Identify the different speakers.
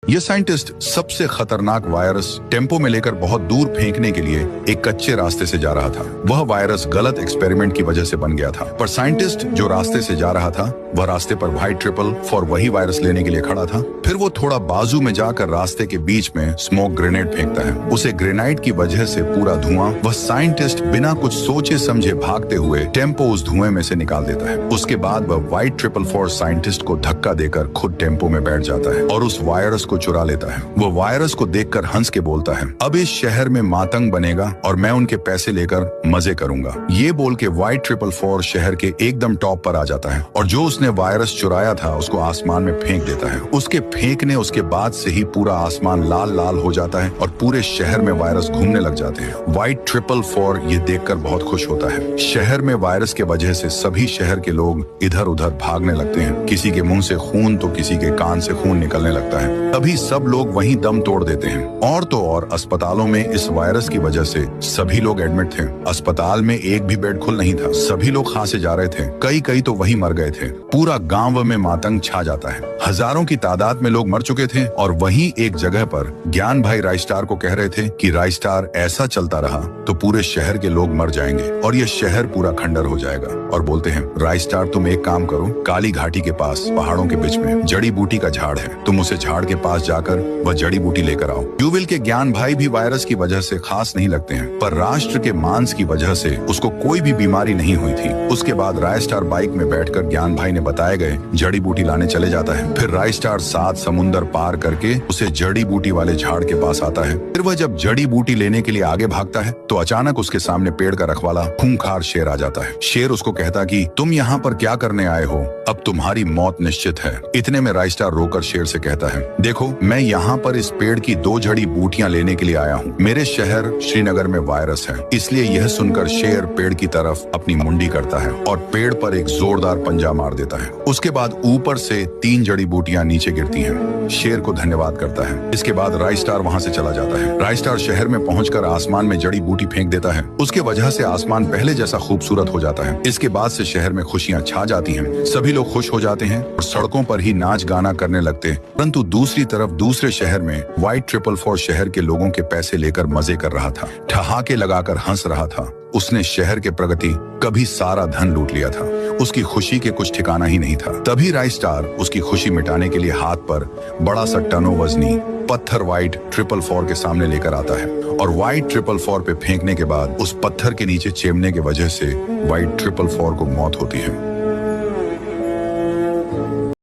Speaker 1: ये साइंटिस्ट सबसे खतरनाक वायरस टेम्पो में लेकर बहुत दूर फेंकने के लिए एक कच्चे रास्ते से जा रहा था। वह वायरस गलत एक्सपेरिमेंट की वजह से बन गया था, पर साइंटिस्ट जो रास्ते से जा रहा था वह रास्ते पर भाई ट्रिपल फॉर वही वायरस लेने के लिए खड़ा था। फिर वो थोड़ा बाजू में जाकर रास्ते के बीच में स्मोक ग्रेनेड फेंकता है। उसे ग्रेनाइड की वजह से पूरा धुआं, वह साइंटिस्ट बिना कुछ सोचे समझे भागते हुए टेम्पो उस धुएं में से निकाल देता है। उसके बाद वह व्हाइट 444 साइंटिस्ट को धक्का देकर खुद टेम्पो में बैठ जाता है और उस वायरस को चुरा लेता है। वो वायरस को देखकर हंस के बोलता है, अब इस शहर में मातंग बनेगा और मैं उनके पैसे लेकर मजे करूंगा। ये बोल के व्हाइट 444 शहर के एकदम टॉप पर आ जाता है और जो उसने वायरस चुराया था उसको आसमान में फेंक देता है। उसके फेंकने उसके बाद से ही पूरा आसमान लाल लाल हो जाता है और पूरे शहर में वायरस घूमने लग जाते हैं। व्हाइट 444 ये देखकर बहुत खुश होता है। शहर में वायरस के वजह से सभी शहर के लोग इधर उधर भागने लगते हैं। किसी के मुंह से खून तो किसी के कान से खून निकलने लगता है। तभी सब लोग वहीं दम तोड़ देते हैं। और तो और अस्पतालों में इस वायरस की वजह से सभी लोग एडमिट थे। अस्पताल में एक भी बेड खुल नहीं था। सभी लोग खांसे जा रहे थे, कई तो वहीं मर गए थे। पूरा गांव में मातंग छा जाता है। हजारों की तादाद में लोग मर चुके थे और वहीं एक जगह पर ज्ञान भाई राइस्टार को कह रहे थे कि राइस्टार ऐसा चलता रहा तो पूरे शहर के लोग मर जाएंगे और ये शहर पूरा खंडर हो जाएगा। और बोलते हैं, राइस्टार तुम एक काम करो, काली घाटी के पास पहाड़ों के बीच में जड़ी बूटी का झाड़ है, तुम उसे झाड़ के पास जाकर वह जड़ी बूटी लेकर आओ। यूविल के ज्ञान भाई भी वायरस की वजह से खास नहीं लगते हैं, पर राष्ट्र के मांस की वजह से उसको कोई भी बीमारी नहीं हुई थी। उसके बाद रायस्टार बाइक में बैठकर ज्ञान भाई ने बताए गए जड़ी बूटी लाने चले जाता है। फिर रायस्टार 7 समुंदर पार करके उसे जड़ी बूटी वाले झाड़ के पास आता है। फिर वह जब जड़ी बूटी लेने के लिए आगे भागता है तो अचानक उसके सामने पेड़ का रखवाला खूंखार शेर आ जाता है। शेर उसको कहता कि तुम यहाँ पर क्या करने आए हो, अब तुम्हारी मौत निश्चित है। इतने में रायस्टार रोकर शेर से कहता है, देखो मैं यहाँ पर इस पेड़ की 2 जड़ी बूटियां लेने के लिए आया हूँ। मेरे शहर श्रीनगर में वायरस है। इसलिए यह सुनकर शेर पेड़ की तरफ अपनी मुंडी करता है और पेड़ पर एक जोरदार पंजा मार देता है। उसके बाद ऊपर से 3 जड़ी बूटियां नीचे गिरती हैं। शेर को धन्यवाद करता है। इसके बाद रायस्टार वहाँ से चला जाता है। रायस्टार शहर में पहुंचकर आसमान में जड़ी बूटी फेंक देता है। उसके वजह से आसमान पहले जैसा खूबसूरत हो जाता है। इसके बाद से शहर में खुशियां छा जाती हैं। सभी लोग खुश हो जाते हैं और सड़कों पर ही नाच गाना करने लगते हैं। परंतु दूसरी तरफ दूसरे शहर में व्हाइट 444 शहर के लोगों के पैसे लेकर मजे कर रहा था, ठहाके लगाकर हंस रहा था। उसने शहर के प्रगति कभी सारा धन लूट लिया था। उसकी खुशी के कुछ ठिकाना ही नहीं था। तभी रायस्टार उसकी खुशी मिटाने के लिए हाथ पर बड़ा सा टनो वजनी पत्थर व्हाइट 444 के सामने लेकर आता है और व्हाइट 444 पे फेंकने के बाद उस पत्थर के नीचे चिमने की वजह से व्हाइट 444 को मौत होती है।